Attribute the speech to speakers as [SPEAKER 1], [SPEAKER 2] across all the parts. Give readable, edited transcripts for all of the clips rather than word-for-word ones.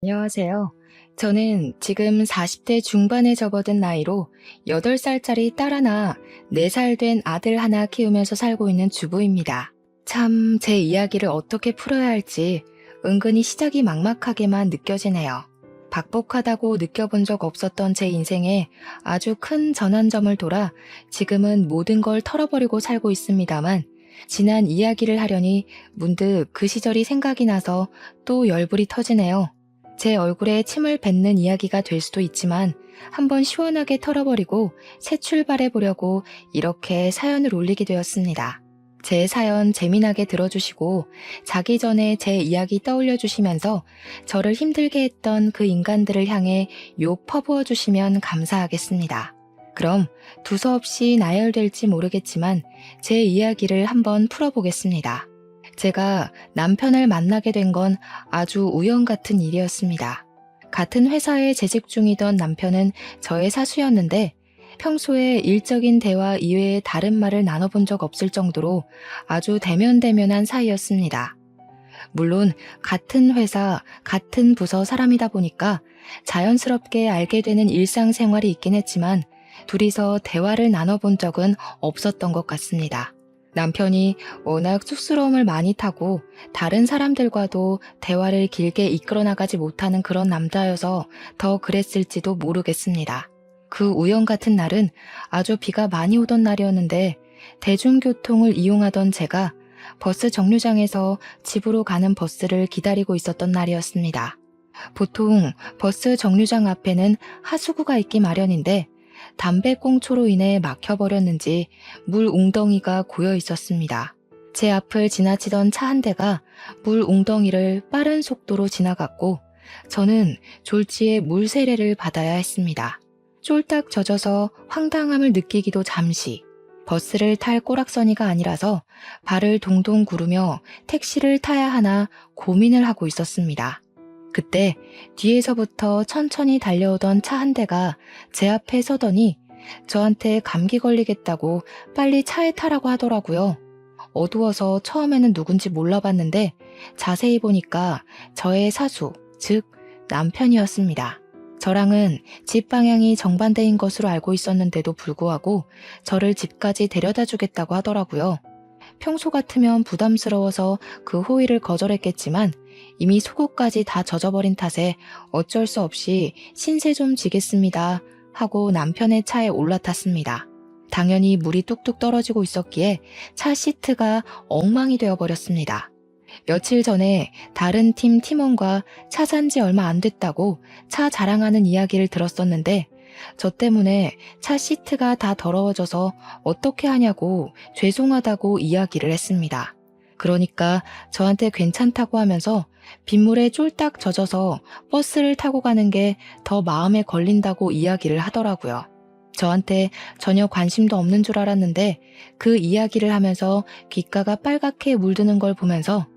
[SPEAKER 1] 안녕하세요. 저는 지금 40대 중반에 접어든 나이로 8살짜리 딸 하나, 4살 된 아들 하나 키우면서 살고 있는 주부입니다. 참 제 이야기를 어떻게 풀어야 할지 은근히 시작이 막막하게만 느껴지네요. 박복하다고 느껴본 적 없었던 제 인생에 아주 큰 전환점을 돌아 지금은 모든 걸 털어버리고 살고 있습니다만 지난 이야기를 하려니 문득 그 시절이 생각이 나서 또 열불이 터지네요. 제 얼굴에 침을 뱉는 이야기가 될 수도 있지만 한번 시원하게 털어버리고 새 출발해보려고 이렇게 사연을 올리게 되었습니다. 제 사연 재미나게 들어주시고 자기 전에 제 이야기 떠올려 주시면서 저를 힘들게 했던 그 인간들을 향해 욕 퍼부어 주시면 감사하겠습니다. 그럼 두서없이 나열될지 모르겠지만 제 이야기를 한번 풀어보겠습니다. 제가 남편을 만나게 된 건 아주 우연 같은 일이었습니다. 같은 회사에 재직 중이던 남편은 저의 사수였는데 평소에 일적인 대화 이외에 다른 말을 나눠본 적 없을 정도로 아주 대면대면한 사이였습니다. 물론 같은 회사, 같은 부서 사람이다 보니까 자연스럽게 알게 되는 일상생활이 있긴 했지만 둘이서 대화를 나눠본 적은 없었던 것 같습니다. 남편이 워낙 쑥스러움을 많이 타고 다른 사람들과도 대화를 길게 이끌어 나가지 못하는 그런 남자여서 더 그랬을지도 모르겠습니다. 그 우연 같은 날은 아주 비가 많이 오던 날이었는데 대중교통을 이용하던 제가 버스 정류장에서 집으로 가는 버스를 기다리고 있었던 날이었습니다. 보통 버스 정류장 앞에는 하수구가 있기 마련인데 담배꽁초로 인해 막혀버렸는지 물 웅덩이가 고여 있었습니다. 제 앞을 지나치던 차 한 대가 물 웅덩이를 빠른 속도로 지나갔고 저는 졸지에 물 세례를 받아야 했습니다. 쫄딱 젖어서 황당함을 느끼기도 잠시 버스를 탈 꼬락서니가 아니라서 발을 동동 구르며 택시를 타야 하나 고민을 하고 있었습니다. 그때 뒤에서부터 천천히 달려오던 차 한 대가 제 앞에 서더니 저한테 감기 걸리겠다고 빨리 차에 타라고 하더라고요. 어두워서 처음에는 누군지 몰라봤는데 자세히 보니까 저의 사수, 즉 남편이었습니다. 저랑은 집 방향이 정반대인 것으로 알고 있었는데도 불구하고 저를 집까지 데려다 주겠다고 하더라고요. 평소 같으면 부담스러워서 그 호의를 거절했겠지만 이미 속옷까지 다 젖어버린 탓에 어쩔 수 없이 신세 좀 지겠습니다 하고 남편의 차에 올라탔습니다. 당연히 물이 뚝뚝 떨어지고 있었기에 차 시트가 엉망이 되어버렸습니다. 며칠 전에 다른 팀 팀원과 차 산 지 얼마 안 됐다고 차 자랑하는 이야기를 들었었는데 저 때문에 차 시트가 다 더러워져서 어떻게 하냐고 죄송하다고 이야기를 했습니다. 그러니까 저한테 괜찮다고 하면서 빗물에 쫄딱 젖어서 버스를 타고 가는 게 더 마음에 걸린다고 이야기를 하더라고요. 저한테 전혀 관심도 없는 줄 알았는데 그 이야기를 하면서 귓가가 빨갛게 물드는 걸 보면서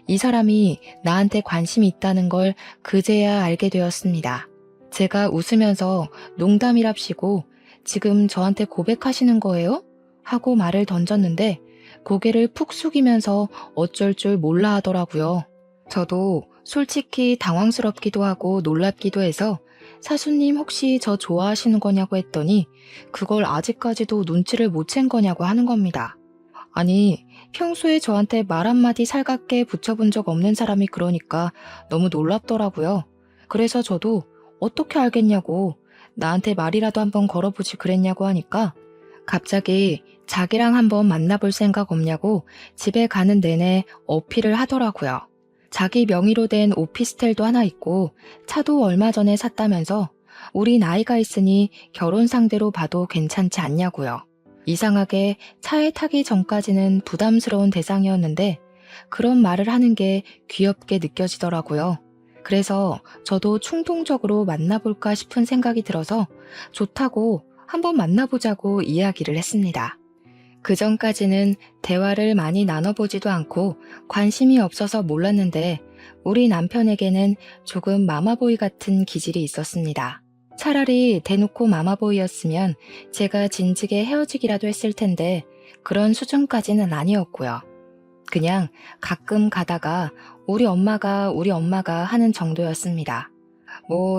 [SPEAKER 1] 이 사람이 나한테 관심이 있다는 걸 그제야 알게 되었습니다. 제가 웃으면서 농담이랍시고 지금 저한테 고백하시는 거예요? 하고 말을 던졌는데 고개를 푹 숙이면서 어쩔 줄 몰라 하더라고요. 저도 솔직히 당황스럽기도 하고 놀랍기도 해서 사수님 혹시 저 좋아하시는 거냐고 했더니 그걸 아직까지도 눈치를 못 챈 거냐고 하는 겁니다. 아니, 평소에 저한테 말 한마디 살갑게 붙여본 적 없는 사람이 그러니까 너무 놀랍더라고요. 그래서 저도 어떻게 알겠냐고 나한테 말이라도 한번 걸어보지 그랬냐고 하니까 갑자기 자기랑 한번 만나볼 생각 없냐고 집에 가는 내내 어필을 하더라고요. 자기 명의로 된 오피스텔도 하나 있고 차도 얼마 전에 샀다면서 우리 나이가 있으니 결혼 상대로 봐도 괜찮지 않냐고요. 이상하게 차에 타기 전까지는 부담스러운 대상이었는데 그런 말을 하는 게 귀엽게 느껴지더라고요. 그래서 저도 충동적으로 만나볼까 싶은 생각이 들어서 좋다고 한번 만나보자고 이야기를 했습니다. 그 전까지는 대화를 많이 나눠보지도 않고 관심이 없어서 몰랐는데 우리 남편에게는 조금 마마보이 같은 기질이 있었습니다. 차라리 대놓고 마마보이였으면 제가 진즉에 헤어지기라도 했을 텐데 그런 수준까지는 아니었고요. 그냥 가끔 가다가 우리 엄마가 하는 정도였습니다.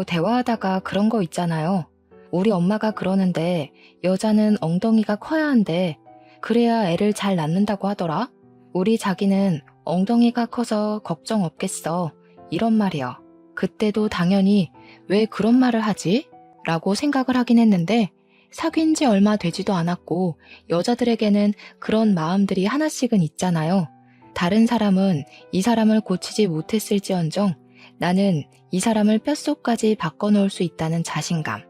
[SPEAKER 1] 대화하다가 그런 거 있잖아요. 우리 엄마가 그러는데 여자는 엉덩이가 커야 한대. 그래야 애를 잘 낳는다고 하더라. 우리 자기는 엉덩이가 커서 걱정 없겠어. 이런 말이요. 그때도 당연히 왜 그런 말을 하지? 라고 생각을 하긴 했는데 사귄 지 얼마 되지도 않았고 여자들에게는 그런 마음들이 하나씩은 있잖아요. 다른 사람은 이 사람을 고치지 못했을지언정 나는 이 사람을 뼛속까지 바꿔놓을 수 있다는 자신감.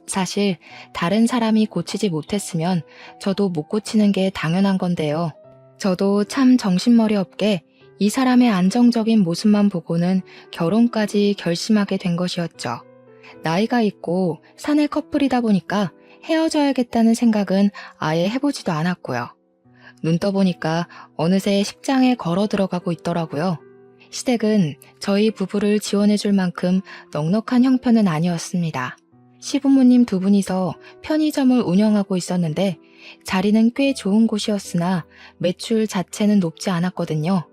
[SPEAKER 1] 사실 다른 사람이 고치지 못했으면 저도 못 고치는 게 당연한 건데요. 저도 참 정신머리 없게 이 사람의 안정적인 모습만 보고는 결혼까지 결심하게 된 것이었죠. 나이가 있고 사내 커플이다 보니까 헤어져야겠다는 생각은 아예 해보지도 않았고요. 눈 떠보니까 어느새 식장에 걸어 들어가고 있더라고요. 시댁은 저희 부부를 지원해줄 만큼 넉넉한 형편은 아니었습니다. 시부모님 두 분이서 편의점을 운영하고 있었는데 자리는 꽤 좋은 곳이었으나 매출 자체는 높지 않았거든요.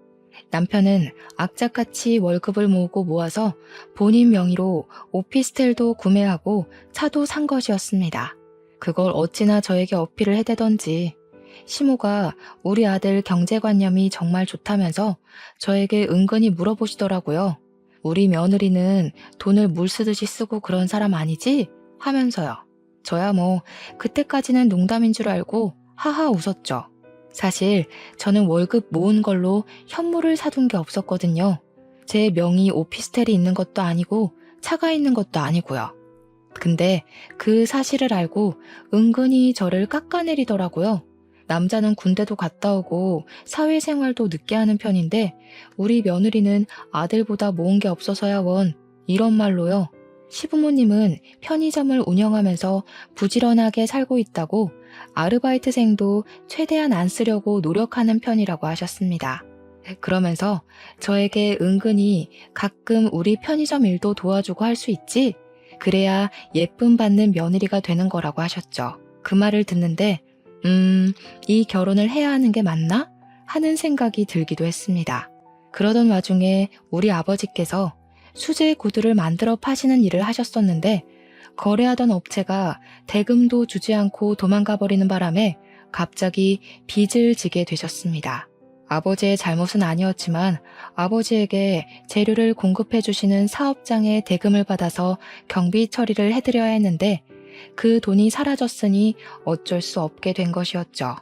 [SPEAKER 1] 남편은 악착같이 월급을 모아서 본인 명의로 오피스텔도 구매하고 차도 산 것이었습니다. 그걸 어찌나 저에게 어필을 해대던지 시모가 우리 아들 경제관념이 정말 좋다면서 저에게 은근히 물어보시더라고요. 우리 며느리는 돈을 물 쓰듯이 쓰고 그런 사람 아니지? 하면서요. 저야 그때까지는 농담인 줄 알고 하하 웃었죠. 사실 저는 월급 모은 걸로 현물을 사둔 게 없었거든요. 제 명의 오피스텔이 있는 것도 아니고 차가 있는 것도 아니고요. 근데 그 사실을 알고 은근히 저를 깎아내리더라고요. 남자는 군대도 갔다 오고 사회생활도 늦게 하는 편인데 우리 며느리는 아들보다 모은 게 없어서야 원 이런 말로요. 시부모님은 편의점을 운영하면서 부지런하게 살고 있다고 아르바이트생도 최대한 안 쓰려고 노력하는 편이라고 하셨습니다. 그러면서 저에게 은근히 가끔 우리 편의점 일도 도와주고 할 수 있지? 그래야 예쁨 받는 며느리가 되는 거라고 하셨죠. 그 말을 듣는데 이 결혼을 해야 하는 게 맞나? 하는 생각이 들기도 했습니다. 그러던 와중에 우리 아버지께서 수제 구두를 만들어 파시는 일을 하셨었는데 거래하던 업체가 대금도 주지 않고 도망가 버리는 바람에 갑자기 빚을 지게 되셨습니다. 아버지의 잘못은 아니었지만 아버지에게 재료를 공급해 주시는 사업장의 대금을 받아서 경비 처리를 해드려야 했는데 그 돈이 사라졌으니 어쩔 수 없게 된 것이었죠.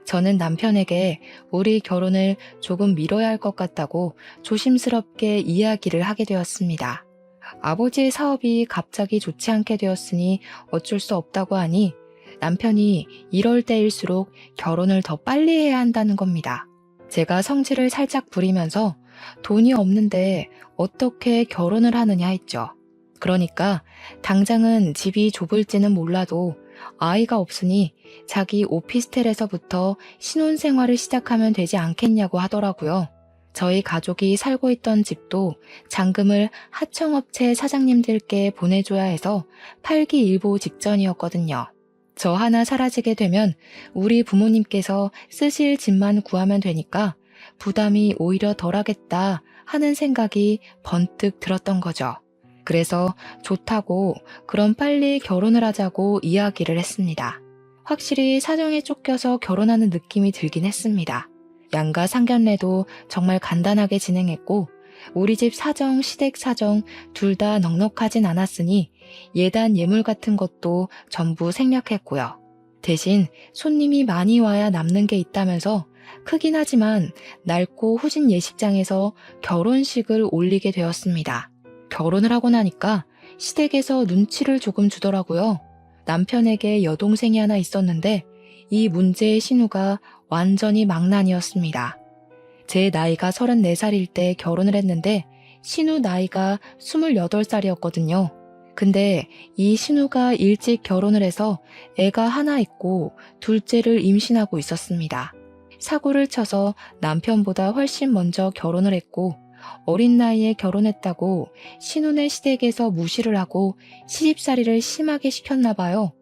[SPEAKER 1] 저는 남편에게 우리 결혼을 조금 미뤄야 할 것 같다고 조심스럽게 이야기를 하게 되었습니다. 아버지의 사업이 갑자기 좋지 않게 되었으니 어쩔 수 없다고 하니 남편이 이럴 때일수록 결혼을 더 빨리 해야 한다는 겁니다. 제가 성질을 살짝 부리면서 돈이 없는데 어떻게 결혼을 하느냐 했죠. 그러니까 당장은 집이 좁을지는 몰라도 아이가 없으니 자기 오피스텔에서부터 신혼생활을 시작하면 되지 않겠냐고 하더라고요. 저희 가족이 살고 있던 집도 잔금을 하청업체 사장님들께 보내줘야 해서 팔기일보 직전이었거든요. 저 하나 사라지게 되면 우리 부모님께서 쓰실 집만 구하면 되니까 부담이 오히려 덜하겠다 하는 생각이 번뜩 들었던 거죠. 그래서 좋다고 그럼 빨리 결혼을 하자고 이야기를 했습니다. 확실히 사정에 쫓겨서 결혼하는 느낌이 들긴 했습니다. 양가 상견례도 정말 간단하게 진행했고 우리 집 사정, 시댁 사정 둘 다 넉넉하진 않았으니 예단 예물 같은 것도 전부 생략했고요. 대신 손님이 많이 와야 남는 게 있다면서 크긴 하지만 낡고 후진 예식장에서 결혼식을 올리게 되었습니다. 결혼을 하고 나니까 시댁에서 눈치를 조금 주더라고요. 남편에게 여동생이 하나 있었는데 이 문제의 신우가 완전히 망난이었습니다. 제 나이가 34살일 때 결혼을 했는데 신우 나이가 28살이었거든요. 근데 이 신우가 일찍 결혼을 해서 애가 하나 있고 둘째를 임신하고 있었습니다. 사고를 쳐서 남편보다 훨씬 먼저 결혼을 했고 어린 나이에 결혼했다고 신혼의 시댁에서 무시를 하고 시집살이를 심하게 시켰나 봐요.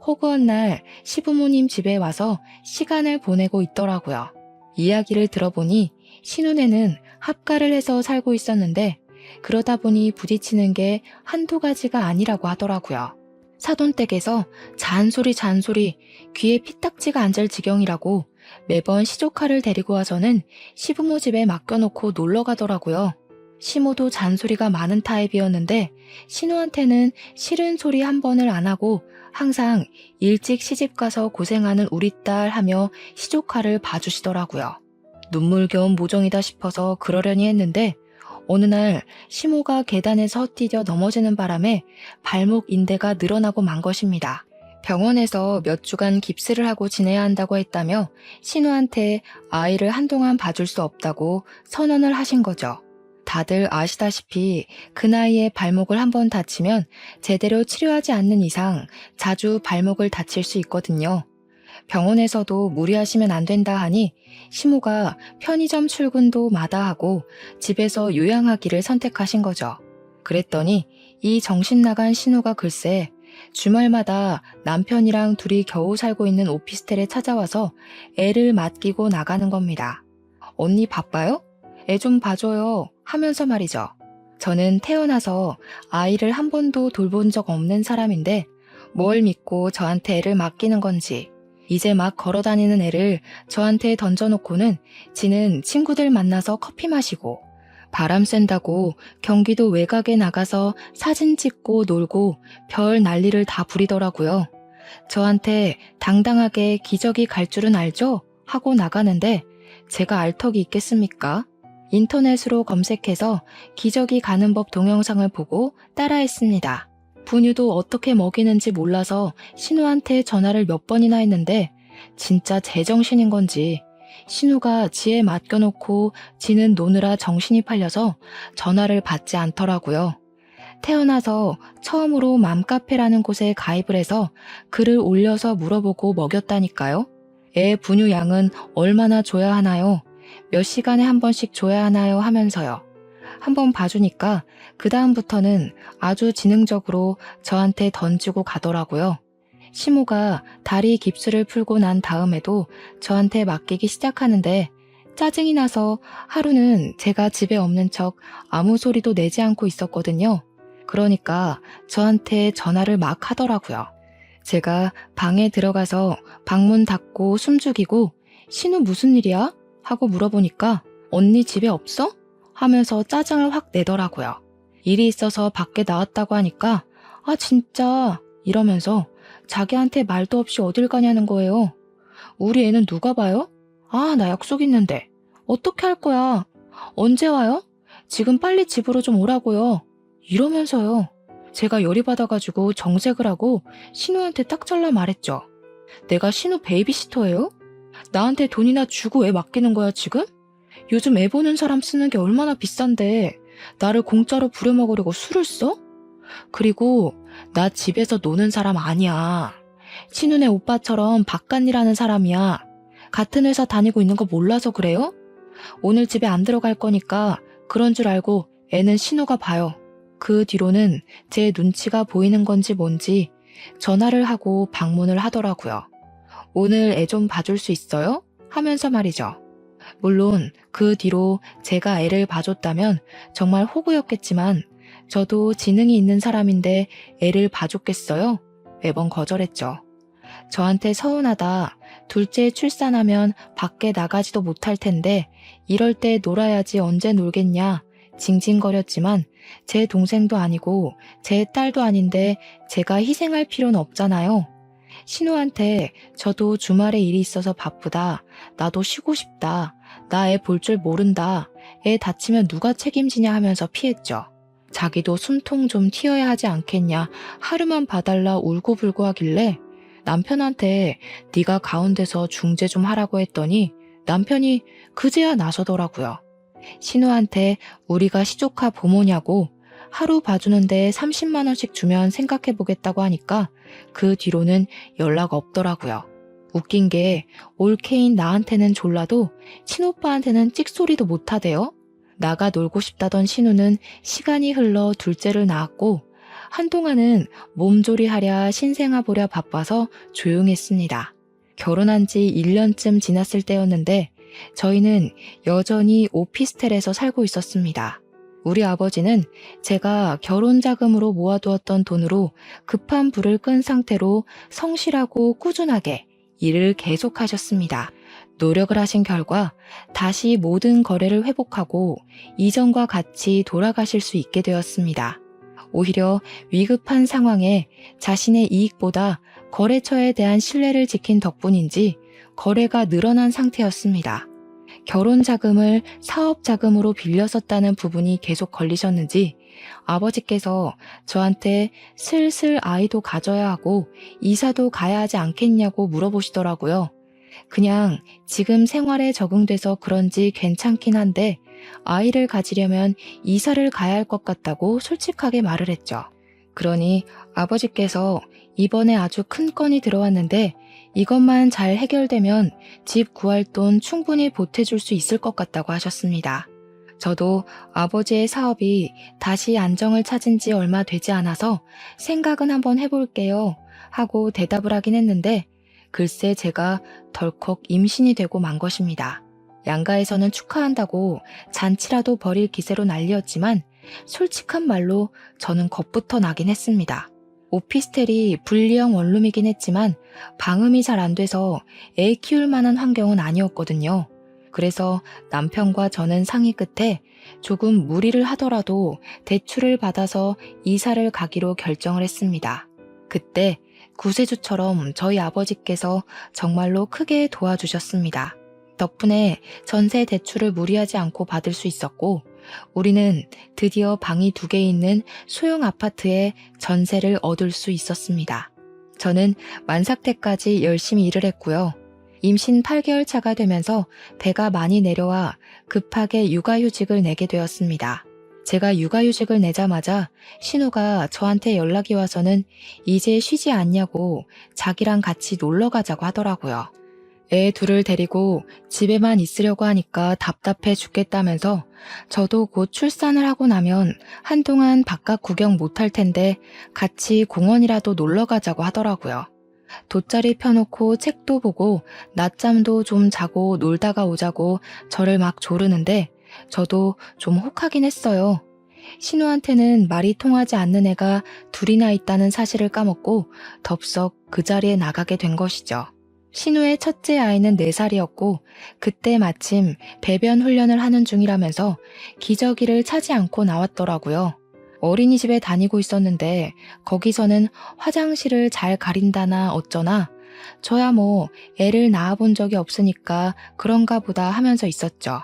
[SPEAKER 1] 허구한 날 시부모님 집에 와서 시간을 보내고 있더라고요. 이야기를 들어보니 신혼에는 합가를 해서 살고 있었는데 그러다 보니 부딪히는 게 한두 가지가 아니라고 하더라고요. 사돈댁에서 잔소리 귀에 피딱지가 앉을 지경이라고 매번 시조카를 데리고 와서는 시부모 집에 맡겨놓고 놀러 가더라고요. 시모도 잔소리가 많은 타입이었는데 신우한테는 싫은 소리 한 번을 안 하고 항상 일찍 시집가서 고생하는 우리 딸 하며 시조카를 봐주시더라고요. 눈물겨운 모종이다 싶어서 그러려니 했는데 어느 날 시모가 계단에서 헛디뎌 넘어지는 바람에 발목 인대가 늘어나고 만 것입니다. 병원에서 몇 주간 깁스를 하고 지내야 한다고 했다며 신우한테 아이를 한동안 봐줄 수 없다고 선언을 하신 거죠. 다들 아시다시피 그 나이에 발목을 한번 다치면 제대로 치료하지 않는 이상 자주 발목을 다칠 수 있거든요. 병원에서도 무리하시면 안 된다 하니 시모가 편의점 출근도 마다하고 집에서 요양하기를 선택하신 거죠. 그랬더니 이 정신 나간 신우가 글쎄 주말마다 남편이랑 둘이 겨우 살고 있는 오피스텔에 찾아와서 애를 맡기고 나가는 겁니다. 언니 바빠요? 애 좀 봐줘요 하면서 말이죠. 저는 태어나서 아이를 한 번도 돌본 적 없는 사람인데 뭘 믿고 저한테 애를 맡기는 건지 이제 막 걸어다니는 애를 저한테 던져놓고는 지는 친구들 만나서 커피 마시고 바람 쐰다고 경기도 외곽에 나가서 사진 찍고 놀고 별 난리를 다 부리더라고요. 저한테 당당하게 기저귀 갈 줄은 알죠? 하고 나가는데 제가 알 턱이 있겠습니까? 인터넷으로 검색해서 기저귀 가는 법 동영상을 보고 따라했습니다. 분유도 어떻게 먹이는지 몰라서 신우한테 전화를 몇 번이나 했는데 진짜 제정신인 건지 신우가 지에 맡겨놓고 지는 노느라 정신이 팔려서 전화를 받지 않더라고요. 태어나서 처음으로 맘카페라는 곳에 가입을 해서 글을 올려서 물어보고 먹였다니까요. 애 분유 양은 얼마나 줘야 하나요? 몇 시간에 한 번씩 줘야 하나요? 하면서요. 한번 봐주니까 그 다음부터는 아주 지능적으로 저한테 던지고 가더라고요. 시모가 다리 깁스를 풀고 난 다음에도 저한테 맡기기 시작하는데 짜증이 나서 하루는 제가 집에 없는 척 아무 소리도 내지 않고 있었거든요. 그러니까 저한테 전화를 막 하더라고요. 제가 방에 들어가서 방문 닫고 숨죽이고 신우 무슨 일이야? 하고 물어보니까 언니 집에 없어? 하면서 짜증을 확 내더라고요. 일이 있어서 밖에 나왔다고 하니까 아 진짜 이러면서 자기한테 말도 없이 어딜 가냐는 거예요. 우리 애는 누가 봐요? 아, 나 약속 있는데. 어떻게 할 거야? 언제 와요? 지금 빨리 집으로 좀 오라고요. 이러면서요. 제가 열이 받아가지고 정색을 하고 신우한테 딱 잘라 말했죠. 내가 신우 베이비시터예요? 나한테 돈이나 주고 애 맡기는 거야 지금? 요즘 애 보는 사람 쓰는 게 얼마나 비싼데 나를 공짜로 부려먹으려고 술을 써? 그리고 나 집에서 노는 사람 아니야. 신우네 오빠처럼 바깥일하는 사람이야. 같은 회사 다니고 있는 거 몰라서 그래요? 오늘 집에 안 들어갈 거니까 그런 줄 알고 애는 신우가 봐요. 그 뒤로는 제 눈치가 보이는 건지 뭔지 전화를 하고 방문을 하더라고요. 오늘 애 좀 봐줄 수 있어요? 하면서 말이죠. 물론 그 뒤로 제가 애를 봐줬다면 정말 호구였겠지만 저도 지능이 있는 사람인데 애를 봐줬겠어요? 매번 거절했죠. 저한테 서운하다. 둘째 출산하면 밖에 나가지도 못할 텐데 이럴 때 놀아야지 언제 놀겠냐 징징거렸지만 제 동생도 아니고 제 딸도 아닌데 제가 희생할 필요는 없잖아요. 신우한테 저도 주말에 일이 있어서 바쁘다. 나도 쉬고 싶다. 나 애 볼 줄 모른다. 애 다치면 누가 책임지냐 하면서 피했죠. 자기도 숨통 좀 튀어야 하지 않겠냐 하루만 봐달라 울고불고 하길래 남편한테 네가 가운데서 중재 좀 하라고 했더니 남편이 그제야 나서더라고요. 신우한테 우리가 시조카 부모냐고 하루 봐주는데 30만 원씩 주면 생각해보겠다고 하니까 그 뒤로는 연락 없더라고요. 웃긴 게 올케인 나한테는 졸라도 친오빠한테는 찍소리도 못하대요. 나가 놀고 싶다던 신우는 시간이 흘러 둘째를 낳았고 한동안은 몸조리하랴 신생아 보랴 바빠서 조용했습니다. 결혼한 지 1년쯤 지났을 때였는데 저희는 여전히 오피스텔에서 살고 있었습니다. 우리 아버지는 제가 결혼 자금으로 모아두었던 돈으로 급한 불을 끈 상태로 성실하고 꾸준하게 일을 계속하셨습니다. 노력을 하신 결과 다시 모든 거래를 회복하고 이전과 같이 돌아가실 수 있게 되었습니다. 오히려 위급한 상황에 자신의 이익보다 거래처에 대한 신뢰를 지킨 덕분인지 거래가 늘어난 상태였습니다. 결혼 자금을 사업 자금으로 빌려 썼다는 부분이 계속 걸리셨는지 아버지께서 저한테 슬슬 아이도 가져야 하고 이사도 가야 하지 않겠냐고 물어보시더라고요. 그냥 지금 생활에 적응돼서 그런지 괜찮긴 한데 아이를 가지려면 이사를 가야 할 것 같다고 솔직하게 말을 했죠. 그러니 아버지께서 이번에 아주 큰 건이 들어왔는데 이것만 잘 해결되면 집 구할 돈 충분히 보태줄 수 있을 것 같다고 하셨습니다. 저도 아버지의 사업이 다시 안정을 찾은 지 얼마 되지 않아서 생각은 한번 해볼게요 하고 대답을 하긴 했는데 글쎄 제가 덜컥 임신이 되고 만 것입니다. 양가에서는 축하한다고 잔치라도 벌일 기세로 난리였지만 솔직한 말로 저는 겁부터 나긴 했습니다. 오피스텔이 분리형 원룸이긴 했지만 방음이 잘 안 돼서 애 키울 만한 환경은 아니었거든요. 그래서 남편과 저는 상의 끝에 조금 무리를 하더라도 대출을 받아서 이사를 가기로 결정을 했습니다. 그때 구세주처럼 저희 아버지께서 정말로 크게 도와주셨습니다. 덕분에 전세 대출을 무리하지 않고 받을 수 있었고 우리는 드디어 방이 2개 있는 소형 아파트에 전세를 얻을 수 있었습니다. 저는 만삭 때까지 열심히 일을 했고요. 임신 8개월 차가 되면서 배가 많이 내려와 급하게 육아휴직을 내게 되었습니다. 제가 육아휴직을 내자마자 신우가 저한테 연락이 와서는 이제 쉬지 않냐고 자기랑 같이 놀러 가자고 하더라고요. 애 둘을 데리고 집에만 있으려고 하니까 답답해 죽겠다면서 저도 곧 출산을 하고 나면 한동안 바깥 구경 못할 텐데 같이 공원이라도 놀러 가자고 하더라고요. 돗자리 펴놓고 책도 보고 낮잠도 좀 자고 놀다가 오자고 저를 막 조르는데 저도 좀 혹하긴 했어요. 신우한테는 말이 통하지 않는 애가 둘이나 있다는 사실을 까먹고 덥석 그 자리에 나가게 된 것이죠. 신우의 첫째 아이는 4살이었고 그때 마침 배변 훈련을 하는 중이라면서 기저귀를 차지 않고 나왔더라고요. 어린이집에 다니고 있었는데 거기서는 화장실을 잘 가린다나 어쩌나 저야 뭐 애를 낳아본 적이 없으니까 그런가 보다 하면서 있었죠.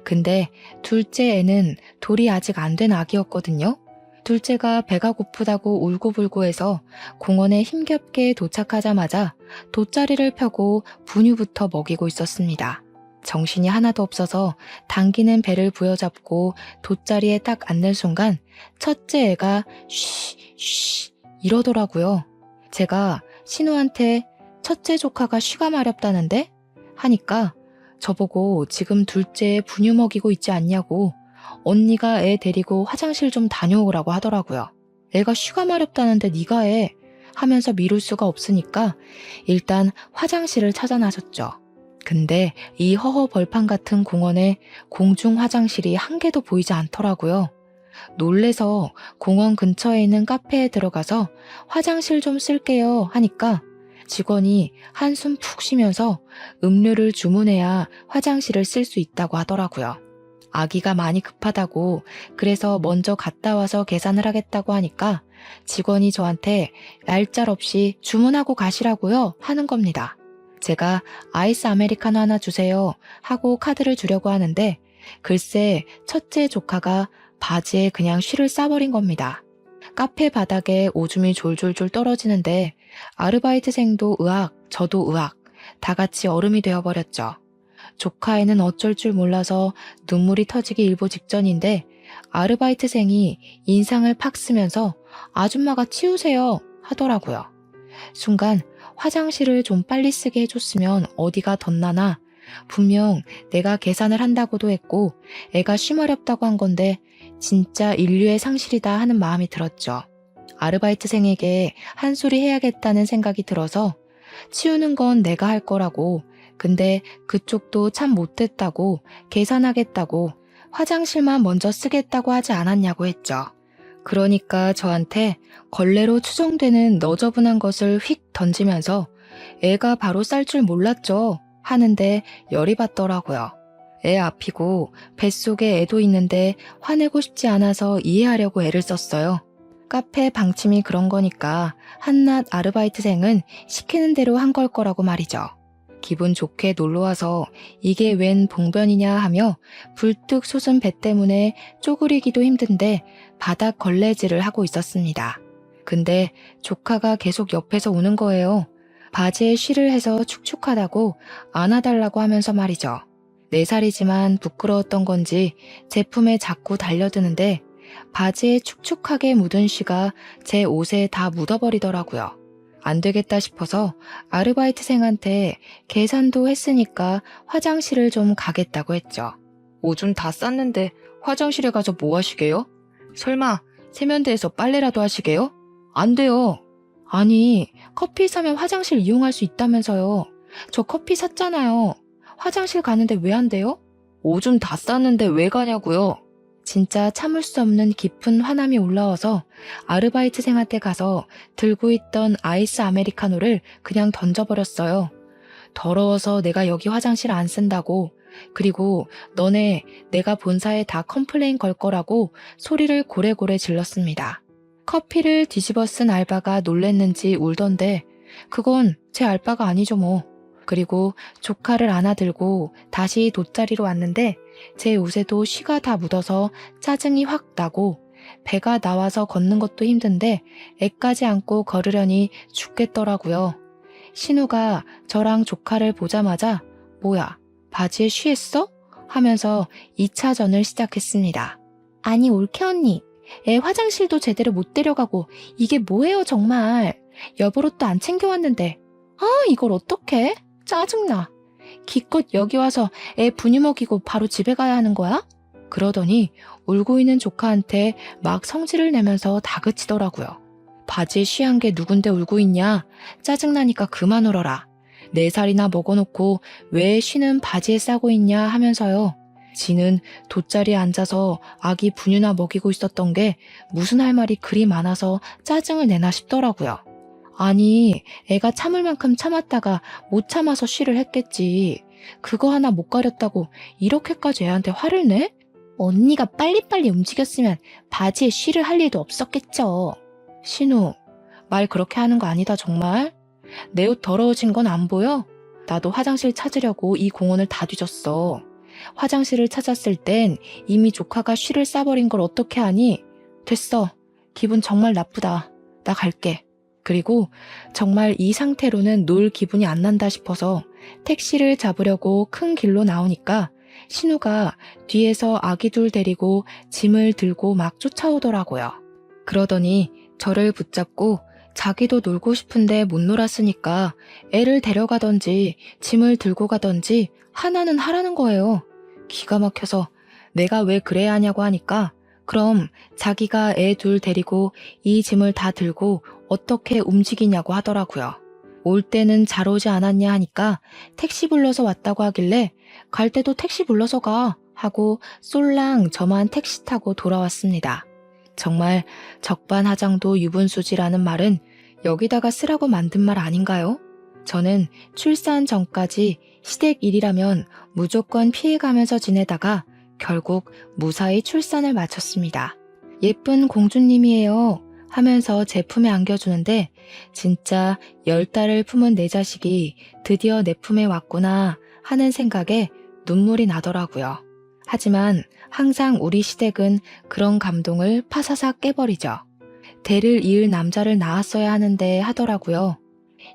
[SPEAKER 1] 근데 둘째 애는 돌이 아직 안 된 아기였거든요. 둘째가 배가 고프다고 울고불고 해서 공원에 힘겹게 도착하자마자 돗자리를 펴고 분유부터 먹이고 있었습니다. 정신이 하나도 없어서 당기는 배를 부여잡고 돗자리에 딱 앉는 순간 첫째 애가 쉬 이러더라고요. 제가 신우한테 첫째 조카가 쉬가 마렵다는데? 하니까 저보고 지금 둘째 분유 먹이고 있지 않냐고 언니가 애 데리고 화장실 좀 다녀오라고 하더라고요. 애가 쉬가 마렵다는데 네가 해 하면서 미룰 수가 없으니까 일단 화장실을 찾아 나섰죠. 근데 이 허허벌판 같은 공원에 공중 화장실이 한 개도 보이지 않더라고요. 놀래서 공원 근처에 있는 카페에 들어가서 화장실 좀 쓸게요 하니까 직원이 한숨 푹 쉬면서 음료를 주문해야 화장실을 쓸 수 있다고 하더라고요. 아기가 많이 급하다고 그래서 먼저 갔다 와서 계산을 하겠다고 하니까 직원이 저한테 얄짤없이 주문하고 가시라고요 하는 겁니다. 제가 아이스 아메리카노 하나 주세요 하고 카드를 주려고 하는데 글쎄 첫째 조카가 바지에 그냥 쉬를 싸버린 겁니다. 카페 바닥에 오줌이 졸졸졸 떨어지는데 아르바이트생도 으악, 저도 으악, 다 같이 얼음이 되어버렸죠. 조카애는 어쩔 줄 몰라서 눈물이 터지기 일보 직전인데 아르바이트생이 인상을 팍 쓰면서 아줌마가 치우세요 하더라고요. 순간 화장실을 좀 빨리 쓰게 해줬으면 어디가 덧나나 분명 내가 계산을 한다고도 했고 애가 쉬마렵다고 한 건데 진짜 인류의 상실이다 하는 마음이 들었죠. 아르바이트생에게 한 소리 해야겠다는 생각이 들어서 치우는 건 내가 할 거라고 근데 그쪽도 참 못됐다고 계산하겠다고 화장실만 먼저 쓰겠다고 하지 않았냐고 했죠. 그러니까 저한테 걸레로 추정되는 너저분한 것을 휙 던지면서 애가 바로 쌀 줄 몰랐죠 하는데 열이 받더라고요. 애 앞이고 뱃속에 애도 있는데 화내고 싶지 않아서 이해하려고 애를 썼어요. 카페 방침이 그런 거니까 한낱 아르바이트생은 시키는 대로 한 걸 거라고 말이죠. 기분 좋게 놀러와서 이게 웬 봉변이냐 하며 불뚝 솟은 배 때문에 쪼그리기도 힘든데 바닥 걸레질을 하고 있었습니다. 근데 조카가 계속 옆에서 우는 거예요. 바지에 쉬를 해서 축축하다고 안아달라고 하면서 말이죠. 4살이지만 부끄러웠던 건지 제품에 자꾸 달려드는데 바지에 축축하게 묻은 쉬가 제 옷에 다 묻어버리더라고요. 안 되겠다 싶어서 아르바이트생한테 계산도 했으니까 화장실을 좀 가겠다고 했죠. 오줌 다 쌌는데 화장실에 가서 뭐 하시게요? 설마 세면대에서 빨래라도 하시게요? 안 돼요. 아니, 커피 사면 화장실 이용할 수 있다면서요. 저 커피 샀잖아요. 화장실 가는데 왜 안 돼요? 오줌 다 쌌는데 왜 가냐고요? 진짜 참을 수 없는 깊은 화남이 올라와서 아르바이트생한테 가서 들고 있던 아이스 아메리카노를 그냥 던져버렸어요. 더러워서 내가 여기 화장실 안 쓴다고, 그리고 너네 내가 본사에 다 컴플레인 걸 거라고 소리를 고래고래 질렀습니다. 커피를 뒤집어 쓴 알바가 놀랬는지 울던데 그건 제 알바가 아니죠 뭐. 그리고 조카를 안아들고 다시 돗자리로 왔는데 제 옷에도 쉬가 다 묻어서 짜증이 확 나고 배가 나와서 걷는 것도 힘든데 애까지 안고 걸으려니 죽겠더라고요. 신우가 저랑 조카를 보자마자 뭐야 바지에 쉬했어? 하면서 2차전을 시작했습니다. 아니 올케 언니, 애 화장실도 제대로 못 데려가고 이게 뭐예요 정말. 여보로또 안 챙겨왔는데 이걸 어떡해? 짜증나. 기껏 여기 와서 애 분유 먹이고 바로 집에 가야 하는 거야? 그러더니 울고 있는 조카한테 막 성질을 내면서 다그치더라고요. 바지에 쉬한 게 누군데 울고 있냐? 짜증나니까 그만 울어라. 4살이나 먹어놓고 왜 쉬는 바지에 싸고 있냐 하면서요. 지는 돗자리에 앉아서 아기 분유나 먹이고 있었던 게 무슨 할 말이 그리 많아서 짜증을 내나 싶더라고요. 아니, 애가 참을 만큼 참았다가 못 참아서 쉬를 했겠지. 그거 하나 못 가렸다고 이렇게까지 애한테 화를 내? 언니가 빨리빨리 움직였으면 바지에 쉬를 할 일도 없었겠죠. 신우, 말 그렇게 하는 거 아니다 정말? 내 옷 더러워진 건 안 보여? 나도 화장실 찾으려고 이 공원을 다 뒤졌어. 화장실을 찾았을 땐 이미 조카가 쉬를 싸버린 걸 어떻게 하니? 됐어. 기분 정말 나쁘다. 나 갈게. 그리고 정말 이 상태로는 놀 기분이 안 난다 싶어서 택시를 잡으려고 큰 길로 나오니까 신우가 뒤에서 아기 둘 데리고 짐을 들고 막 쫓아오더라고요. 그러더니 저를 붙잡고 자기도 놀고 싶은데 못 놀았으니까 애를 데려가던지 짐을 들고 가던지 하나는 하라는 거예요. 기가 막혀서 내가 왜 그래야 하냐고 하니까 그럼 자기가 애 둘 데리고 이 짐을 다 들고 어떻게 움직이냐고 하더라고요. 올 때는 잘 오지 않았냐 하니까 택시 불러서 왔다고 하길래 갈 때도 택시 불러서 가 하고 쏠랑 저만 택시 타고 돌아왔습니다. 정말 적반하장도 유분수지라는 말은 여기다가 쓰라고 만든 말 아닌가요? 저는 출산 전까지 시댁 일이라면 무조건 피해가면서 지내다가 결국 무사히 출산을 마쳤습니다. 예쁜 공주님이에요 하면서 제 품에 안겨주는데 진짜 10달을 품은 내 자식이 드디어 내 품에 왔구나 하는 생각에 눈물이 나더라고요. 하지만 항상 우리 시댁은 그런 감동을 파사삭 깨버리죠. 대를 이을 남자를 낳았어야 하는데 하더라고요.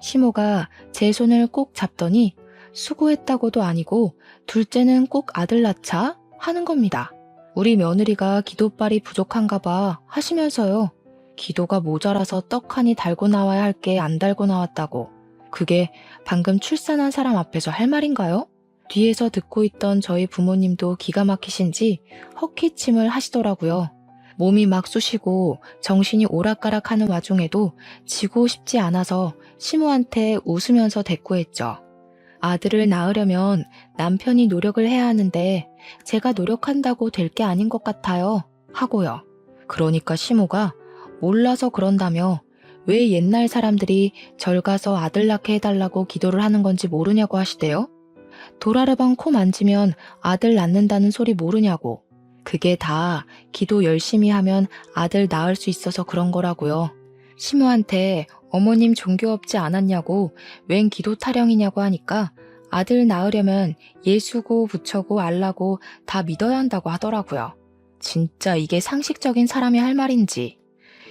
[SPEAKER 1] 시모가 제 손을 꼭 잡더니 수고했다고도 아니고 둘째는 꼭 아들 낳자 하는 겁니다. 우리 며느리가 기도빨이 부족한가 봐 하시면서요. 기도가 모자라서 떡하니 달고 나와야 할 게 안 달고 나왔다고. 그게 방금 출산한 사람 앞에서 할 말인가요? 뒤에서 듣고 있던 저희 부모님도 기가 막히신지 헛기침을 하시더라고요. 몸이 막 쑤시고 정신이 오락가락하는 와중에도 지고 싶지 않아서 시모한테 웃으면서 대꾸했죠. 아들을 낳으려면 남편이 노력을 해야 하는데 제가 노력한다고 될 게 아닌 것 같아요. 하고요. 그러니까 시모가 몰라서 그런다며 왜 옛날 사람들이 절 가서 아들 낳게 해달라고 기도를 하는 건지 모르냐고 하시대요. 도라르방 코 만지면 아들 낳는다는 소리 모르냐고. 그게 다 기도 열심히 하면 아들 낳을 수 있어서 그런 거라고요. 시모한테 어머님 종교 없지 않았냐고 웬 기도 타령이냐고 하니까 아들 낳으려면 예수고 부처고 알라고 다 믿어야 한다고 하더라고요. 진짜 이게 상식적인 사람이 할 말인지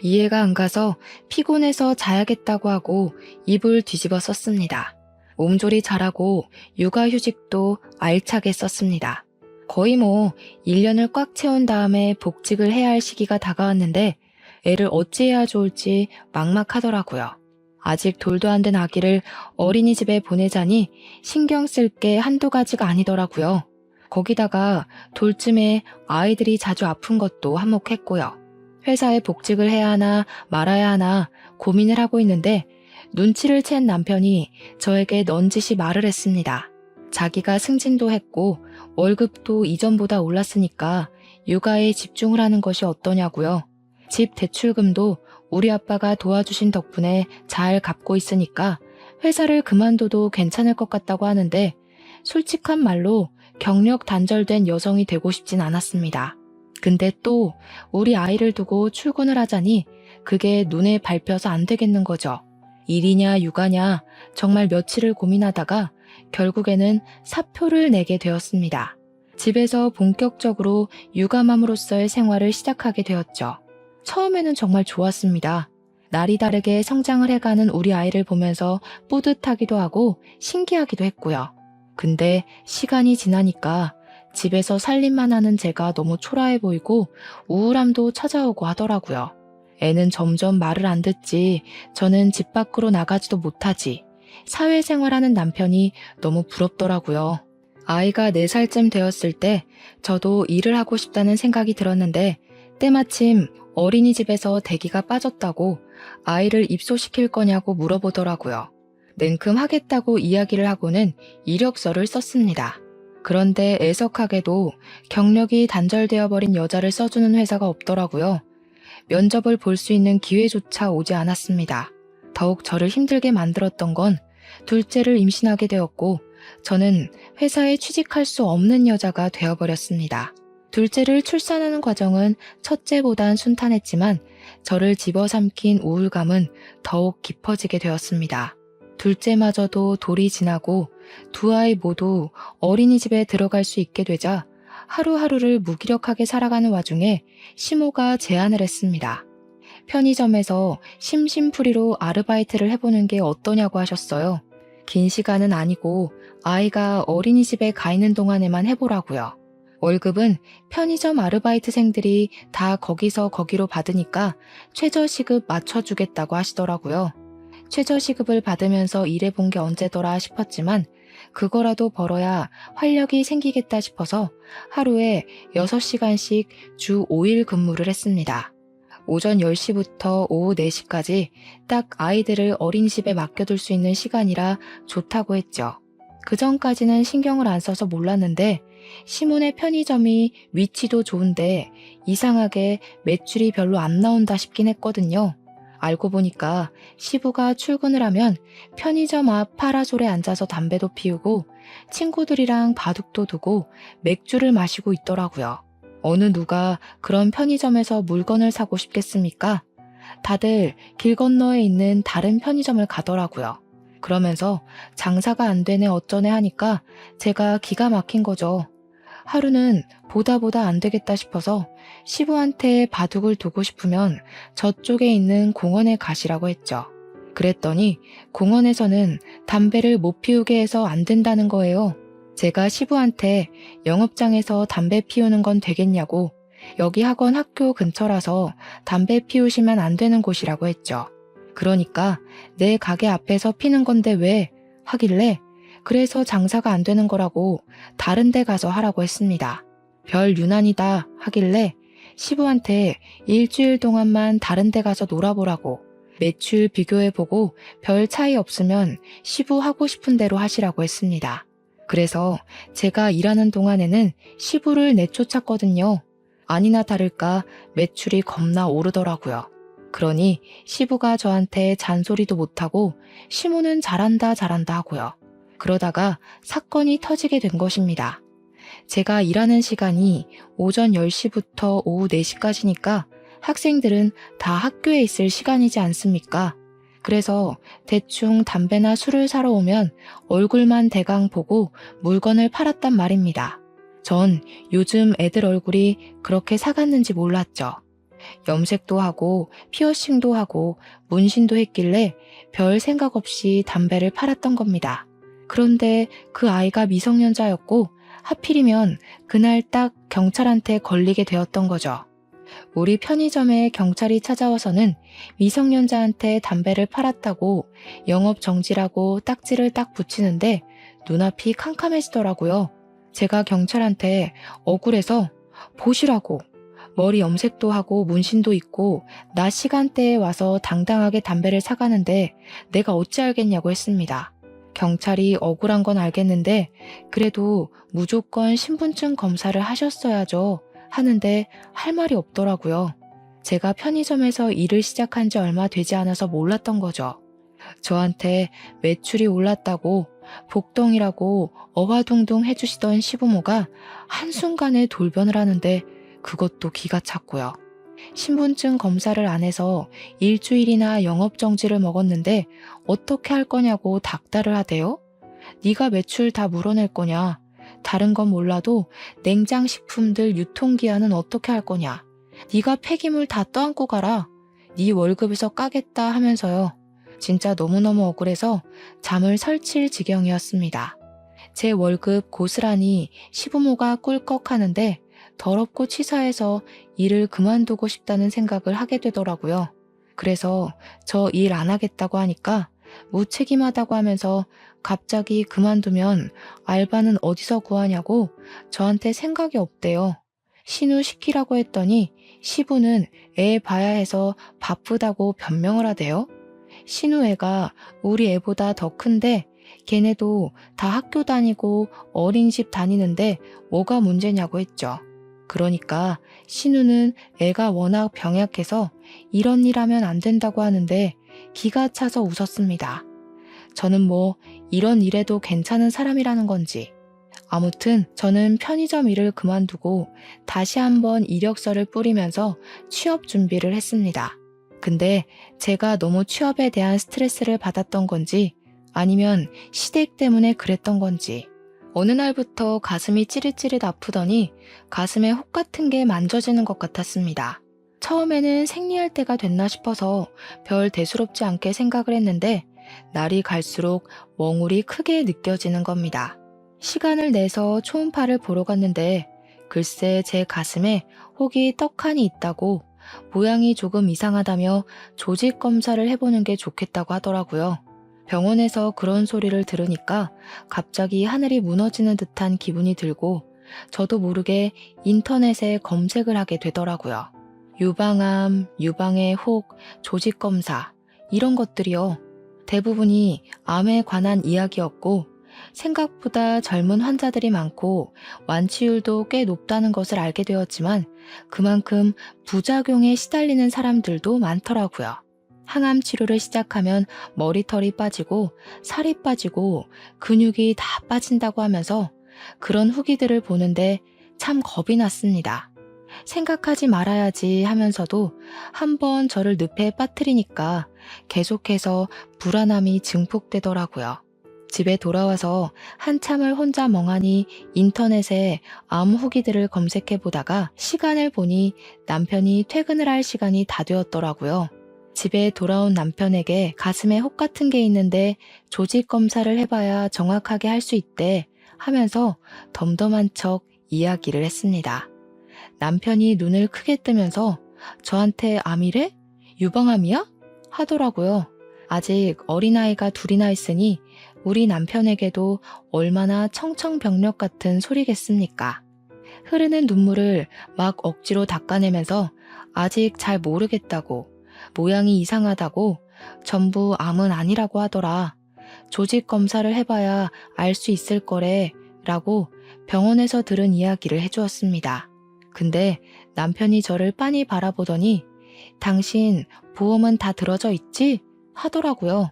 [SPEAKER 1] 이해가 안 가서 피곤해서 자야겠다고 하고 이불 뒤집어 썼습니다. 몸조리 잘하고 육아휴직도 알차게 썼습니다. 거의 1년을 꽉 채운 다음에 복직을 해야 할 시기가 다가왔는데 애를 어찌해야 좋을지 막막하더라고요. 아직 돌도 안 된 아기를 어린이집에 보내자니 신경 쓸 게 한두 가지가 아니더라고요. 거기다가 돌쯤에 아이들이 자주 아픈 것도 한몫했고요. 회사에 복직을 해야 하나 말아야 하나 고민을 하고 있는데 눈치를 챈 남편이 저에게 넌지시 말을 했습니다. 자기가 승진도 했고 월급도 이전보다 올랐으니까 육아에 집중을 하는 것이 어떠냐고요. 집 대출금도 우리 아빠가 도와주신 덕분에 잘 갚고 있으니까 회사를 그만둬도 괜찮을 것 같다고 하는데 솔직한 말로 경력 단절된 여성이 되고 싶진 않았습니다. 근데 또 우리 아이를 두고 출근을 하자니 그게 눈에 밟혀서 안 되겠는 거죠. 일이냐 육아냐 정말 며칠을 고민하다가 결국에는 사표를 내게 되었습니다. 집에서 본격적으로 육아맘으로서의 생활을 시작하게 되었죠. 처음에는 정말 좋았습니다. 날이 다르게 성장을 해가는 우리 아이를 보면서 뿌듯하기도 하고 신기하기도 했고요. 근데 시간이 지나니까 집에서 살림만 하는 제가 너무 초라해 보이고 우울함도 찾아오고 하더라고요. 애는 점점 말을 안 듣지, 저는 집 밖으로 나가지도 못하지, 사회생활하는 남편이 너무 부럽더라고요. 아이가 4살쯤 되었을 때 저도 일을 하고 싶다는 생각이 들었는데 때마침 어린이집에서 대기가 빠졌다고 아이를 입소시킬 거냐고 물어보더라고요. 냉큼 하겠다고 이야기를 하고는 이력서를 썼습니다. 그런데 애석하게도 경력이 단절되어 버린 여자를 써주는 회사가 없더라고요. 면접을 볼 수 있는 기회조차 오지 않았습니다. 더욱 저를 힘들게 만들었던 건 둘째를 임신하게 되었고 저는 회사에 취직할 수 없는 여자가 되어버렸습니다. 둘째를 출산하는 과정은 첫째보단 순탄했지만 저를 집어삼킨 우울감은 더욱 깊어지게 되었습니다. 둘째마저도 돌이 지나고 두 아이 모두 어린이집에 들어갈 수 있게 되자 하루하루를 무기력하게 살아가는 와중에 시모가 제안을 했습니다. 편의점에서 심심풀이로 아르바이트를 해보는 게 어떠냐고 하셨어요. 긴 시간은 아니고 아이가 어린이집에 가 있는 동안에만 해보라고요. 월급은 편의점 아르바이트생들이 다 거기서 거기로 받으니까 최저시급 맞춰주겠다고 하시더라고요. 최저시급을 받으면서 일해본 게 언제더라 싶었지만 그거라도 벌어야 활력이 생기겠다 싶어서 하루에 6시간씩 주 5일 근무를 했습니다. 오전 10시부터 오후 4시까지 딱 아이들을 어린이집에 맡겨둘 수 있는 시간이라 좋다고 했죠. 그 전까지는 신경을 안 써서 몰랐는데 시몬의 편의점이 위치도 좋은데 이상하게 매출이 별로 안 나온다 싶긴 했거든요. 알고 보니까 시부가 출근을 하면 편의점 앞 파라솔에 앉아서 담배도 피우고 친구들이랑 바둑도 두고 맥주를 마시고 있더라고요. 어느 누가 그런 편의점에서 물건을 사고 싶겠습니까? 다들 길 건너에 있는 다른 편의점을 가더라고요. 그러면서 장사가 안 되네 어쩌네 하니까 제가 기가 막힌 거죠. 하루는 보다 안 되겠다 싶어서 시부한테 바둑을 두고 싶으면 저쪽에 있는 공원에 가시라고 했죠. 그랬더니 공원에서는 담배를 못 피우게 해서 안 된다는 거예요. 제가 시부한테 영업장에서 담배 피우는 건 되겠냐고 여기 학원 학교 근처라서 담배 피우시면 안 되는 곳이라고 했죠. 그러니까 내 가게 앞에서 피는 건데 왜 하길래 그래서 장사가 안 되는 거라고 다른 데 가서 하라고 했습니다. 별 유난이다 하길래 시부한테 일주일 동안만 다른 데 가서 놀아보라고 매출 비교해보고 별 차이 없으면 시부 하고 싶은 대로 하시라고 했습니다. 그래서 제가 일하는 동안에는 시부를 내쫓았거든요. 아니나 다를까 매출이 겁나 오르더라고요. 그러니 시부가 저한테 잔소리도 못하고 시무는 잘한다 잘한다 하고요. 그러다가 사건이 터지게 된 것입니다. 제가 일하는 시간이 오전 10시부터 오후 4시까지니까 학생들은 다 학교에 있을 시간이지 않습니까? 그래서 대충 담배나 술을 사러 오면 얼굴만 대강 보고 물건을 팔았단 말입니다. 전 요즘 애들 얼굴이 그렇게 사갔는지 몰랐죠. 염색도 하고 피어싱도 하고 문신도 했길래 별 생각 없이 담배를 팔았던 겁니다. 그런데 그 아이가 미성년자였고 하필이면 그날 딱 경찰한테 걸리게 되었던 거죠. 우리 편의점에 경찰이 찾아와서는 미성년자한테 담배를 팔았다고 영업 정지라고 딱지를 딱 붙이는데 눈앞이 캄캄해지더라고요. 제가 경찰한테 억울해서 보시라고, 머리 염색도 하고 문신도 있고 낮 시간대에 와서 당당하게 담배를 사가는데 내가 어찌 알겠냐고 했습니다. 경찰이 억울한 건 알겠는데 그래도 무조건 신분증 검사를 하셨어야죠 하는데 할 말이 없더라고요. 제가 편의점에서 일을 시작한 지 얼마 되지 않아서 몰랐던 거죠. 저한테 매출이 올랐다고 복덩이라고 어화둥둥 해주시던 시부모가 한순간에 돌변을 하는데 그것도 기가 찼고요. 신분증 검사를 안 해서 일주일이나 영업정지를 먹었는데 어떻게 할 거냐고 닥달을 하대요? 네가 매출 다 물어낼 거냐? 다른 건 몰라도 냉장식품들 유통기한은 어떻게 할 거냐? 네가 폐기물 다 떠안고 가라. 네 월급에서 까겠다 하면서요. 진짜 너무너무 억울해서 잠을 설칠 지경이었습니다. 제 월급 고스란히 시부모가 꿀꺽하는데 더럽고 치사해서 일을 그만두고 싶다는 생각을 하게 되더라고요. 그래서 저 일 안 하겠다고 하니까 무책임하다고 하면서 갑자기 그만두면 알바는 어디서 구하냐고 저한테 생각이 없대요. 신우 시키라고 했더니 시부는 애 봐야 해서 바쁘다고 변명을 하대요. 신우 애가 우리 애보다 더 큰데 걔네도 다 학교 다니고 어린이집 다니는데 뭐가 문제냐고 했죠. 그러니까 신우는 애가 워낙 병약해서 이런 일 하면 안 된다고 하는데 기가 차서 웃었습니다. 저는 뭐 이런 일에도 괜찮은 사람이라는 건지. 아무튼 저는 편의점 일을 그만두고 다시 한번 이력서를 뿌리면서 취업 준비를 했습니다. 근데 제가 너무 취업에 대한 스트레스를 받았던 건지 아니면 시댁 때문에 그랬던 건지 어느 날부터 가슴이 찌릿찌릿 아프더니 가슴에 혹 같은 게 만져지는 것 같았습니다. 처음에는 생리할 때가 됐나 싶어서 별 대수롭지 않게 생각을 했는데 날이 갈수록 멍울이 크게 느껴지는 겁니다. 시간을 내서 초음파를 보러 갔는데 글쎄 제 가슴에 혹이 떡하니 있다고 모양이 조금 이상하다며 조직 검사를 해보는 게 좋겠다고 하더라고요. 병원에서 그런 소리를 들으니까 갑자기 하늘이 무너지는 듯한 기분이 들고 저도 모르게 인터넷에 검색을 하게 되더라고요. 유방암, 유방의 혹, 조직검사 이런 것들이요. 대부분이 암에 관한 이야기였고 생각보다 젊은 환자들이 많고 완치율도 꽤 높다는 것을 알게 되었지만 그만큼 부작용에 시달리는 사람들도 많더라고요. 항암 치료를 시작하면 머리털이 빠지고 살이 빠지고 근육이 다 빠진다고 하면서 그런 후기들을 보는데 참 겁이 났습니다. 생각하지 말아야지 하면서도 한번 저를 늪에 빠뜨리니까 계속해서 불안함이 증폭되더라고요. 집에 돌아와서 한참을 혼자 멍하니 인터넷에 암 후기들을 검색해 보다가 시간을 보니 남편이 퇴근을 할 시간이 다 되었더라고요. 집에 돌아온 남편에게 가슴에 혹 같은 게 있는데 조직 검사를 해봐야 정확하게 할 수 있대 하면서 덤덤한 척 이야기를 했습니다. 남편이 눈을 크게 뜨면서 저한테 암이래? 유방암이야? 하더라고요. 아직 어린아이가 둘이나 있으니 우리 남편에게도 얼마나 청청병력 같은 소리겠습니까? 흐르는 눈물을 막 억지로 닦아내면서 아직 잘 모르겠다고, 모양이 이상하다고, 전부 암은 아니라고 하더라. 조직 검사를 해봐야 알 수 있을 거래 라고 병원에서 들은 이야기를 해주었습니다. 근데 남편이 저를 빤히 바라보더니 당신 보험은 다 들어져 있지? 하더라고요.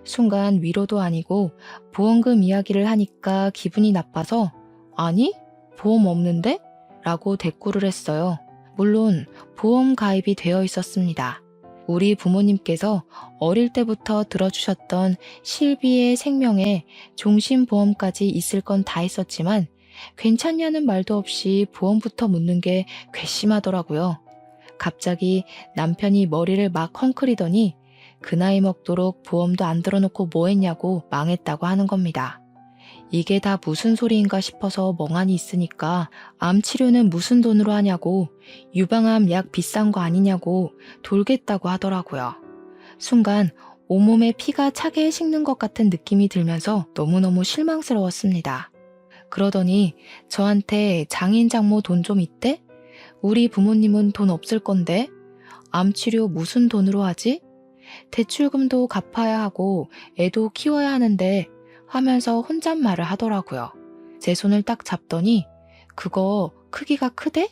[SPEAKER 1] 순간 위로도 아니고 보험금 이야기를 하니까 기분이 나빠서 아니? 보험 없는데? 라고 대꾸를 했어요. 물론 보험 가입이 되어 있었습니다. 우리 부모님께서 어릴 때부터 들어주셨던 실비의 생명에 종신보험까지 있을 건 다 있었지만 괜찮냐는 말도 없이 보험부터 묻는 게 괘씸하더라고요. 갑자기 남편이 머리를 막 헝클이더니 그 나이 먹도록 보험도 안 들어놓고 뭐 했냐고 망했다고 하는 겁니다. 이게 다 무슨 소리인가 싶어서 멍하니 있으니까 암 치료는 무슨 돈으로 하냐고 유방암 약 비싼 거 아니냐고 돌겠다고 하더라고요. 순간 온몸에 피가 차게 식는 것 같은 느낌이 들면서 너무너무 실망스러웠습니다. 그러더니 저한테 장인 장모 돈 좀 있대? 우리 부모님은 돈 없을 건데? 암 치료 무슨 돈으로 하지? 대출금도 갚아야 하고 애도 키워야 하는데 하면서 혼잣말을 하더라고요. 제 손을 딱 잡더니 그거 크기가 크대?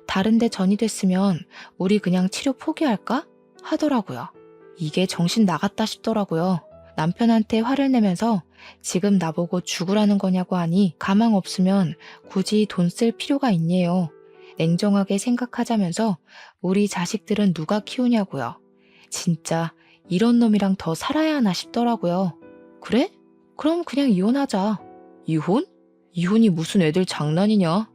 [SPEAKER 1] 다른데 전이됐으면 우리 그냥 치료 포기할까? 하더라고요. 이게 정신 나갔다 싶더라고요. 남편한테 화를 내면서 지금 나보고 죽으라는 거냐고 하니 가망 없으면 굳이 돈 쓸 필요가 있네요. 냉정하게 생각하자면서 우리 자식들은 누가 키우냐고요. 진짜 이런 놈이랑 더 살아야 하나 싶더라고요. 그래? 그럼 그냥 이혼하자. 이혼? 이혼이 무슨 애들 장난이냐?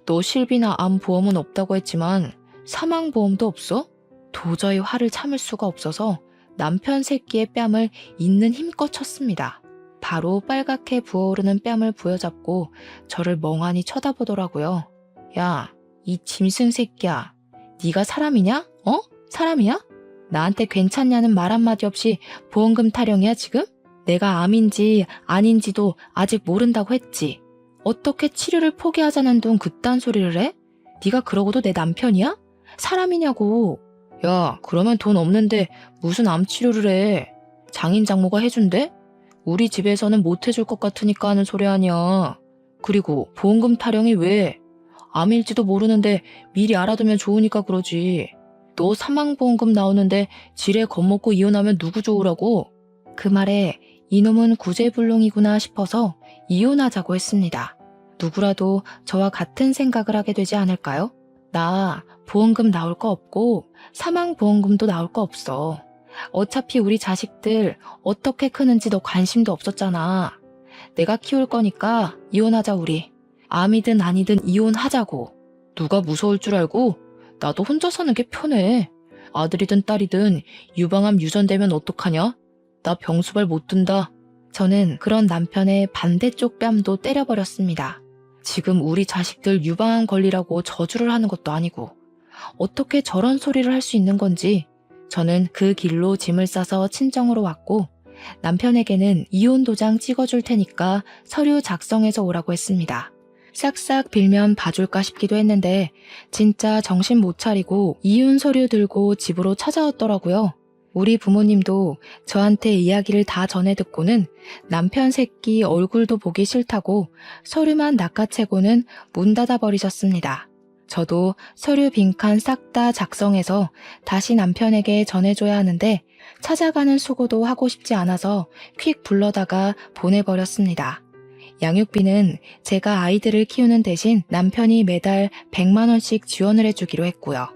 [SPEAKER 1] 너 실비나 암 보험은 없다고 했지만 사망보험도 없어? 도저히 화를 참을 수가 없어서 남편 새끼의 뺨을 있는 힘껏 쳤습니다. 바로 빨갛게 부어오르는 뺨을 부여잡고 저를 멍하니 쳐다보더라고요. 야, 이 짐승 새끼야. 네가 사람이냐? 어? 사람이야? 나한테 괜찮냐는 말 한마디 없이 보험금 타령이야 지금? 내가 암인지 아닌지도 아직 모른다고 했지. 어떻게 치료를 포기하자는 둥 그딴 소리를 해? 네가 그러고도 내 남편이야? 사람이냐고. 야, 그러면 돈 없는데 무슨 암 치료를 해? 장인 장모가 해준대? 우리 집에서는 못 해줄 것 같으니까 하는 소리 아니야. 그리고 보험금 타령이 왜? 암일지도 모르는데 미리 알아두면 좋으니까 그러지. 너 사망보험금 나오는데 지레 겁먹고 이혼하면 누구 좋으라고? 그 말에 이놈은 구제불능이구나 싶어서 이혼하자고 했습니다. 누구라도 저와 같은 생각을 하게 되지 않을까요? 나 보험금 나올 거 없고 사망보험금도 나올 거 없어. 어차피 우리 자식들 어떻게 크는지 너 관심도 없었잖아. 내가 키울 거니까 이혼하자 우리. 암이든 아니든 이혼하자고. 누가 무서울 줄 알고? 나도 혼자 사는 게 편해. 아들이든 딸이든 유방암 유전되면 어떡하냐? 나 병수발 못 든다. 저는 그런 남편의 반대쪽 뺨도 때려버렸습니다. 지금 우리 자식들 유방암 걸리라고 저주를 하는 것도 아니고 어떻게 저런 소리를 할 수 있는 건지 저는 그 길로 짐을 싸서 친정으로 왔고 남편에게는 이혼 도장 찍어줄 테니까 서류 작성해서 오라고 했습니다. 싹싹 빌면 봐줄까 싶기도 했는데 진짜 정신 못 차리고 이혼 서류 들고 집으로 찾아왔더라고요. 우리 부모님도 저한테 이야기를 다 전해 듣고는 남편 새끼 얼굴도 보기 싫다고 서류만 낚아채고는 문 닫아 버리셨습니다. 저도 서류 빈칸 싹 다 작성해서 다시 남편에게 전해줘야 하는데 찾아가는 수고도 하고 싶지 않아서 퀵 불러다가 보내버렸습니다. 양육비는 제가 아이들을 키우는 대신 남편이 매달 100만 원씩 지원을 해주기로 했고요.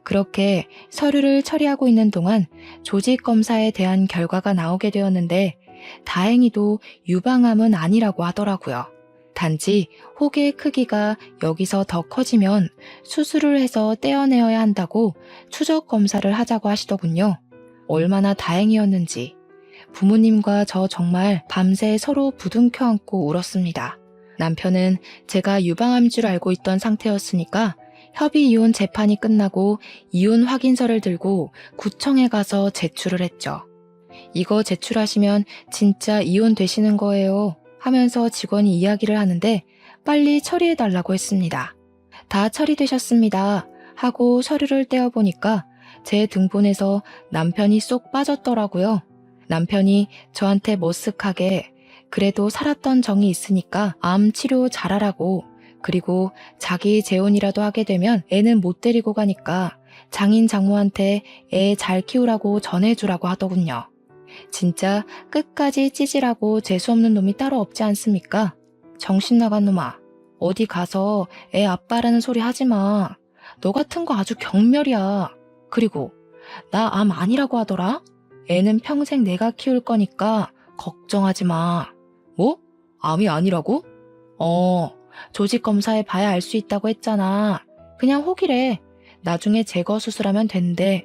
[SPEAKER 1] 그렇게 서류를 처리하고 있는 동안 조직 검사에 대한 결과가 나오게 되었는데 다행히도 유방암은 아니라고 하더라고요. 단지 혹의 크기가 여기서 더 커지면 수술을 해서 떼어내어야 한다고 추적 검사를 하자고 하시더군요. 얼마나 다행이었는지. 부모님과 저 정말 밤새 서로 부둥켜 안고 울었습니다. 남편은 제가 유방암인 줄 알고 있던 상태였으니까 협의 이혼 재판이 끝나고 이혼 확인서를 들고 구청에 가서 제출을 했죠. 이거 제출하시면 진짜 이혼 되시는 거예요 하면서 직원이 이야기를 하는데 빨리 처리해달라고 했습니다. 다 처리되셨습니다 하고 서류를 떼어보니까 제 등본에서 남편이 쏙 빠졌더라고요. 남편이 저한테 머쓱하게 그래도 살았던 정이 있으니까 암 치료 잘하라고, 그리고 자기 재혼이라도 하게 되면 애는 못 데리고 가니까 장인 장모한테 애 잘 키우라고 전해주라고 하더군요. 진짜 끝까지 찌질하고 재수없는 놈이 따로 없지 않습니까? 정신 나간 놈아. 어디 가서 애 아빠라는 소리 하지 마. 너 같은 거 아주 경멸이야. 그리고 나 암 아니라고 하더라? 애는 평생 내가 키울 거니까 걱정하지 마. 뭐? 암이 아니라고? 조직 검사해 봐야 알 수 있다고 했잖아. 그냥 혹이래. 나중에 제거 수술하면 된대.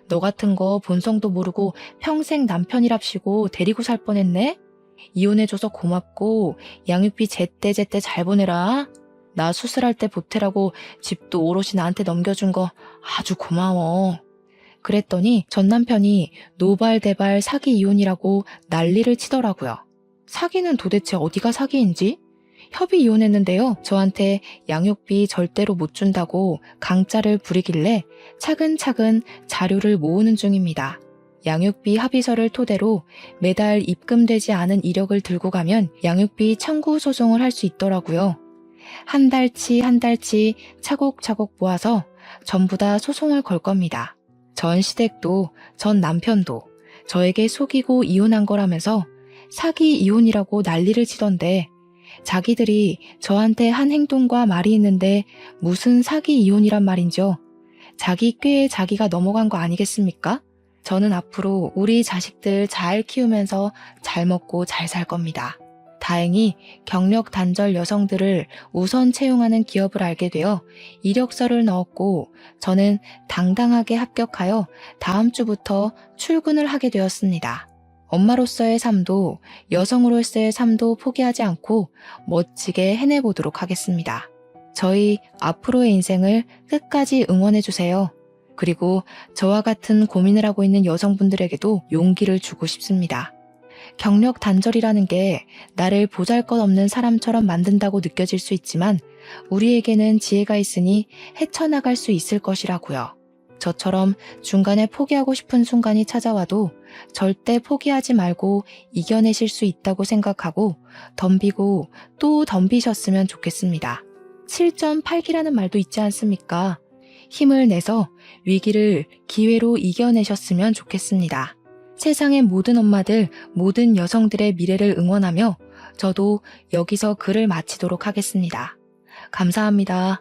[SPEAKER 1] 너 같은 거 본성도 모르고 평생 남편이랍시고 데리고 살 뻔했네? 이혼해줘서 고맙고 양육비 제때제때 잘 보내라. 나 수술할 때 보태라고 집도 오롯이 나한테 넘겨준 거 아주 고마워. 그랬더니 전 남편이 노발대발 사기 이혼이라고 난리를 치더라고요. 사기는 도대체 어디가 사기인지? 협의 이혼했는데요. 저한테 양육비 절대로 못 준다고 강짜를 부리길래 차근차근 자료를 모으는 중입니다. 양육비 합의서를 토대로 매달 입금되지 않은 이력을 들고 가면 양육비 청구 소송을 할 수 있더라고요. 한 달치 차곡차곡 모아서 전부 다 소송을 걸 겁니다. 전 시댁도 전 남편도 저에게 속이고 이혼한 거라면서 사기 이혼이라고 난리를 치던데, 자기들이 저한테 한 행동과 말이 있는데 무슨 사기 이혼이란 말인죠. 자기 꾀에 자기가 넘어간 거 아니겠습니까? 저는 앞으로 우리 자식들 잘 키우면서 잘 먹고 잘 살 겁니다. 다행히 경력 단절 여성들을 우선 채용하는 기업을 알게 되어 이력서를 넣었고, 저는 당당하게 합격하여 다음 주부터 출근을 하게 되었습니다. 엄마로서의 삶도 여성으로서의 삶도 포기하지 않고 멋지게 해내보도록 하겠습니다. 저희 앞으로의 인생을 끝까지 응원해주세요. 그리고 저와 같은 고민을 하고 있는 여성분들에게도 용기를 주고 싶습니다. 경력 단절이라는 게 나를 보잘것없는 사람처럼 만든다고 느껴질 수 있지만 우리에게는 지혜가 있으니 헤쳐나갈 수 있을 것이라고요. 저처럼 중간에 포기하고 싶은 순간이 찾아와도 절대 포기하지 말고 이겨내실 수 있다고 생각하고 덤비고 또 덤비셨으면 좋겠습니다. 7.8기라는 말도 있지 않습니까? 힘을 내서 위기를 기회로 이겨내셨으면 좋겠습니다. 세상의 모든 엄마들, 모든 여성들의 미래를 응원하며 저도 여기서 글을 마치도록 하겠습니다. 감사합니다.